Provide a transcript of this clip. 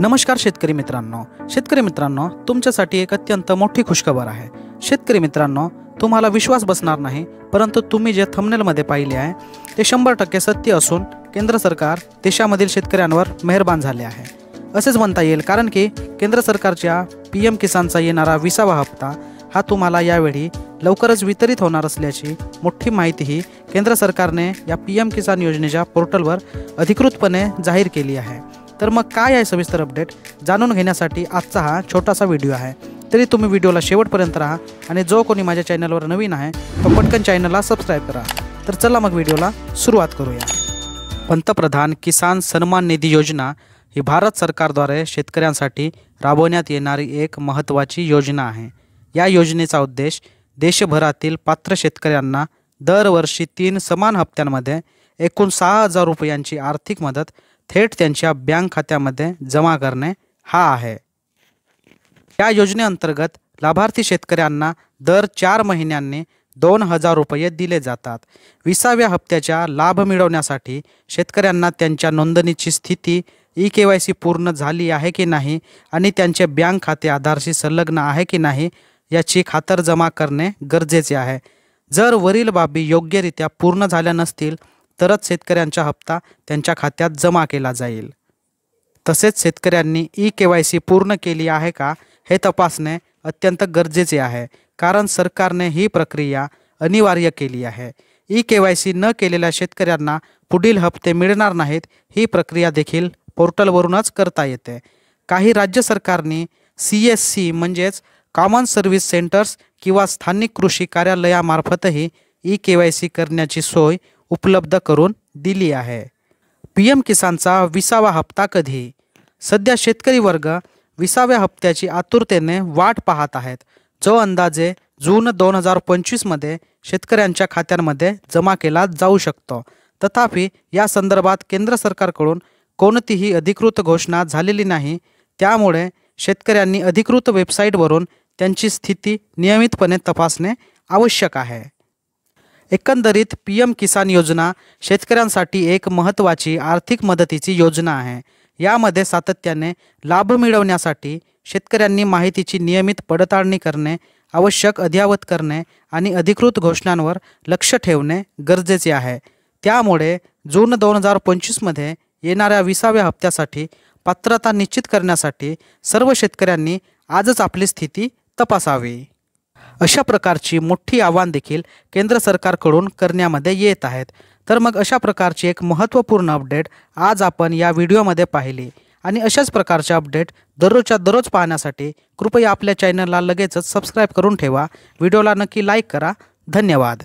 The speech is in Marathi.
नमस्कार शेतकरी मित्रांनो, तुमच्यासाठी एक अत्यंत मोठी खुशखबर आहे। शेतकरी मित्रांनो, तुम्हाला विश्वास बसणार नाही, परंतु तुम्ही जे थंबनेलमध्ये पाहिले आहे ते 100% सत्य असून केंद्र सरकार देशामधील शेतकऱ्यांवर मेहरबान झाले आहे असेच म्हणता येईल। कारण की केंद्र सरकारच्या PM किसानचा येणारा 20वा हप्ता हा तुम्हाला यावेळी लवकरच वितरित होणार असल्याची मोठी माहितीही केंद्र सरकारने या PM किसान योजनेच्या पोर्टलवर अधिकृतपणे जाहीर केली आहे। तर मग काय आहे सविस्तर अपडेट जाणून घेण्यासाठी आजचा हा छोटासा व्हिडिओ आहे। तरी तुम्ही व्हिडिओला शेवटपर्यंत राहा आणि जो कोणी माझ्या चॅनलवर नवीन आहे तो पटकन चॅनलला सबस्क्राइब करा। तर चला मग व्हिडिओला सुरुवात करूया। पंतप्रधान किसान सन्मान निधी योजना ही भारत सरकारद्वारे शेतकऱ्यांसाठी राबवण्यात येणारी एक महत्त्वाची योजना आहे। या योजनेचा उद्देश देशभरातील पात्र शेतकऱ्यांना दरवर्षी 3 समान हप्त्यांमध्ये एकूण 6,000 रुपयांची आर्थिक मदत थेट त्यांच्या बँक खात्यामध्ये जमा करणे हा आहे। या योजनेअंतर्गत लाभार्थी शेतकऱ्यांना दर 4 महिन्यांनी 2,000 रुपये दिले जातात। 20व्या हप्त्याचा लाभ मिळवण्यासाठी शेतकऱ्यांना त्यांच्या नोंदणीची स्थिती EKYC पूर्ण झाली आहे की नाही आणि त्यांचे बँक खाते आधारशी संलग्न आहे की नाही याची खातरजमा करणे गरजेचे आहे। जर वरील बाबी योग्यरित्या पूर्ण झाल्या नसतील तरच शेतकऱ्यांचा हप्ता त्यांच्या खात्यात जमा केला जाईल। तसेच शेतकऱ्यांनी EKYC पूर्ण केली आहे का हे तपासणे अत्यंत गरजेचे आहे, कारण सरकारने ही प्रक्रिया अनिवार्य केली आहे। EKYC न केलेल्या शेतकऱ्यांना पुढील हप्ते मिळणार नाहीत। ही प्रक्रिया देखील पोर्टलवरूनच करता येते। काही राज्य सरकारनी CSC म्हणजेच कॉमन सर्व्हिस सेंटर्स किंवा स्थानिक कृषी कार्यालयामार्फतही EKYC करण्याची सोय उपलब्ध करून दिली आहे। PM किसानचा 20वा हप्ता कधी? सध्या शेतकरी वर्ग 20व्या हप्त्याची आतुरतेने वाट पाहत आहेत, जो अंदाजे जून 2025 मध्ये शेतकऱ्यांच्या खात्यांमध्ये जमा केला जाऊ शकतो। तथापि या संदर्भात केंद्र सरकारकडून कोणतीही अधिकृत घोषणा झालेली नाही, त्यामुळे शेतकऱ्यांनी अधिकृत वेबसाईटवरून त्यांची स्थिती नियमितपणे तपासणे आवश्यक आहे। एकंदरीत PM किसान योजना शेतकऱ्यांसाठी एक महत्त्वाची आर्थिक मदतीची योजना आहे। यामध्ये सातत्याने लाभ मिळवण्यासाठी शेतकऱ्यांनी माहितीची नियमित पडताळणी करणे, आवश्यक अद्ययावत करणे आणि अधिकृत घोषणांवर लक्ष ठेवणे गरजेचे आहे। त्यामुळे जून 2025 मध्ये येणाऱ्या 20व्या हप्त्यासाठी पात्रता निश्चित करण्यासाठी सर्व शेतकऱ्यांनी आजच आपली स्थिती तपासावी। अशा प्रकारची मोठी आव्हान देखील केंद्र सरकारकडून करण्यामध्ये येत आहेत। तर मग अशा प्रकारची एक महत्त्वपूर्ण अपडेट आज आपण या व्हिडिओमध्ये पाहिली आणि अशाच प्रकारचे अपडेट दररोजच्या दररोज पाहण्यासाठी कृपया आपल्या चॅनलला लगेचच सबस्क्राइब करून ठेवा। व्हिडिओला नक्की लाईक करा। धन्यवाद।